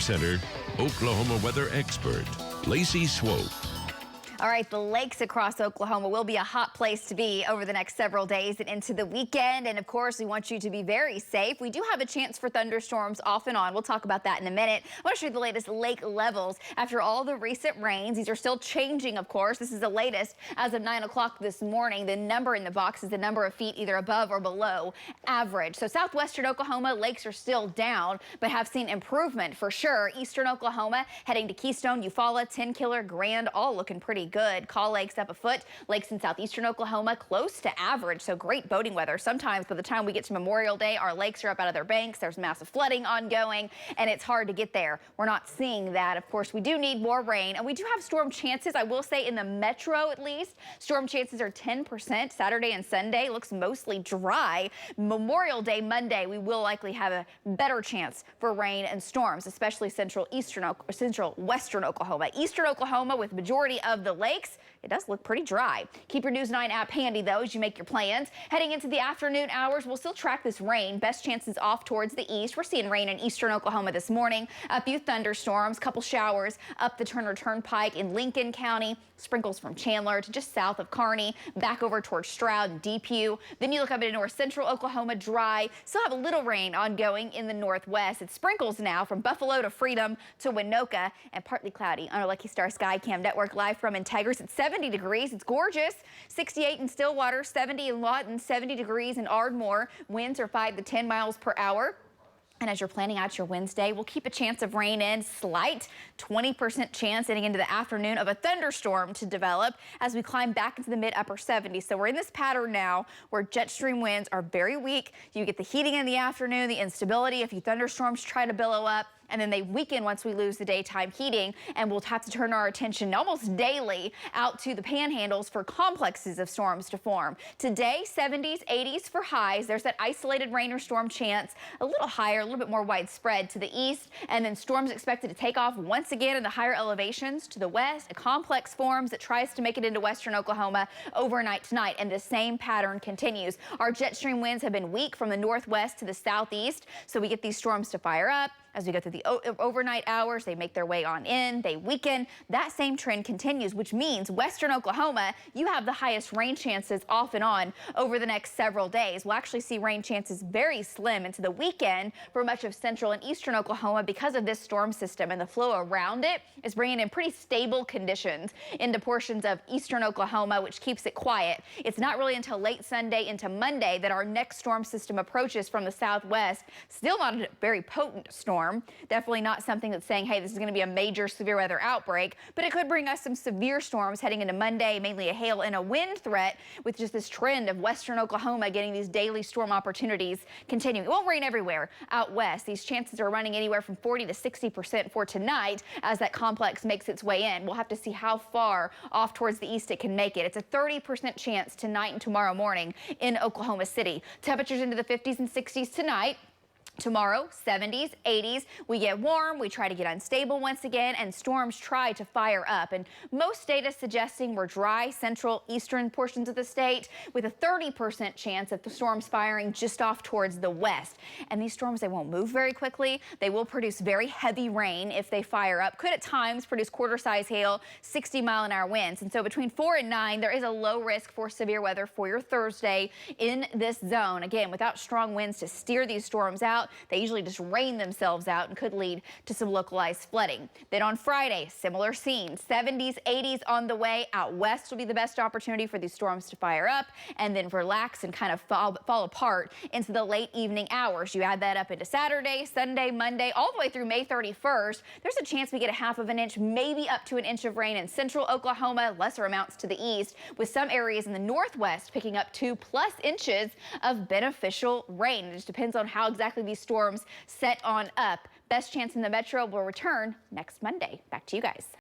Center, Oklahoma weather expert, Lacey Swope. All right, the lakes across Oklahoma will be a hot place to be over the next several days and into the weekend. And of course, we want you to be very safe. We do have a chance for thunderstorms off and on. We'll talk about that in a minute. I want to show you the latest lake levels after all the recent rains. These are still changing, of course. This is the latest as of 9 o'clock this morning. The number in the box is the number of feet either above or below average. So southwestern Oklahoma, lakes are still down, but have seen improvement for sure. Eastern Oklahoma heading to Keystone, Eufaula, Tenkiller, Grand, all looking pretty good. Call Lakes up a foot. Lakes in southeastern Oklahoma close to average, so great boating weather. Sometimes by the time we get to Memorial Day, our lakes are up out of their banks. There's massive flooding ongoing, and it's hard to get there. We're not seeing that. Of course, we do need more rain, and we do have storm chances. I will say in the metro at least, storm chances are 10% Saturday and Sunday. Looks mostly dry. Memorial Day Monday, we will likely have a better chance for rain and storms, especially central western Oklahoma. Eastern Oklahoma with majority of the lakes, it does look pretty dry. Keep your News 9 app handy though as you make your plans. Heading into the afternoon hours, we'll still track this rain. Best chances off towards the east. We're seeing rain in eastern Oklahoma this morning. A few thunderstorms, couple showers up the Turner Turnpike in Lincoln County. Sprinkles from Chandler to just south of Kearney, back over towards Stroud and Depew. Then you look up into north central Oklahoma, dry. Still have a little rain ongoing in the northwest. It sprinkles now from Buffalo to Freedom to Winoka, and partly cloudy on our Lucky Star Sky Cam Network live from Integris. It's 70 degrees. It's gorgeous. 68 in Stillwater, 70 in Lawton, 70 degrees in Ardmore. Winds are 5 to 10 miles per hour. And as you're planning out your Wednesday, we'll keep a chance of rain in, slight 20% chance heading into the afternoon of a thunderstorm to develop as we climb back into the mid-upper 70s. So we're in this pattern now where jet stream winds are very weak. You get the heating in the afternoon, the instability, a few thunderstorms try to billow up, and then they weaken once we lose the daytime heating, and we'll have to turn our attention almost daily out to the panhandles for complexes of storms to form. Today, 70s, 80s for highs. There's that isolated rain or storm chance, a little higher, a little bit more widespread to the east, and then storms expected to take off once again in the higher elevations to the west. A complex forms that tries to make it into western Oklahoma overnight tonight, and the same pattern continues. Our jet stream winds have been weak from the northwest to the southeast, so we get these storms to fire up. As we go through the overnight hours, they make their way on in, they weaken. That same trend continues, which means western Oklahoma, you have the highest rain chances off and on over the next several days. We'll actually see rain chances very slim into the weekend for much of central and eastern Oklahoma because of this storm system, and the flow around it is bringing in pretty stable conditions into portions of eastern Oklahoma, which keeps it quiet. It's not really until late Sunday into Monday that our next storm system approaches from the southwest. Still not a very potent storm. Definitely not something that's saying, hey, this is going to be a major severe weather outbreak, but it could bring us some severe storms heading into Monday, mainly a hail and a wind threat with just this trend of western Oklahoma getting these daily storm opportunities continuing. It won't rain everywhere out west. These chances are running anywhere from 40 to 60% for tonight as that complex makes its way in. We'll have to see how far off towards the east it can make it. It's a 30% chance tonight and tomorrow morning in Oklahoma City. Temperatures into the 50s and 60s tonight. Tomorrow, 70s, 80s, we get warm, we try to get unstable once again, and storms try to fire up. And most data suggesting we're dry central eastern portions of the state with a 30% chance of the storms firing just off towards the west. And these storms, they won't move very quickly. They will produce very heavy rain if they fire up. Could at times produce quarter-size hail, 60-mile-an-hour winds. And so between 4 and 9, there is a low risk for severe weather for your Thursday in this zone. Again, without strong winds to steer these storms out, they usually just rain themselves out and could lead to some localized flooding. Then on Friday, similar scene, 70s, 80s on the way. Out west will be the best opportunity for these storms to fire up and then relax and kind of fall apart into the late evening hours. You add that up into Saturday, Sunday, Monday, all the way through May 31st. There's a chance we get a half of an inch, maybe up to an inch of rain in central Oklahoma, lesser amounts to the east, with some areas in the northwest picking up 2+ inches of beneficial rain. It just depends on how exactly these storms set on up. Best chance in the metro will return next Monday. Back to you guys.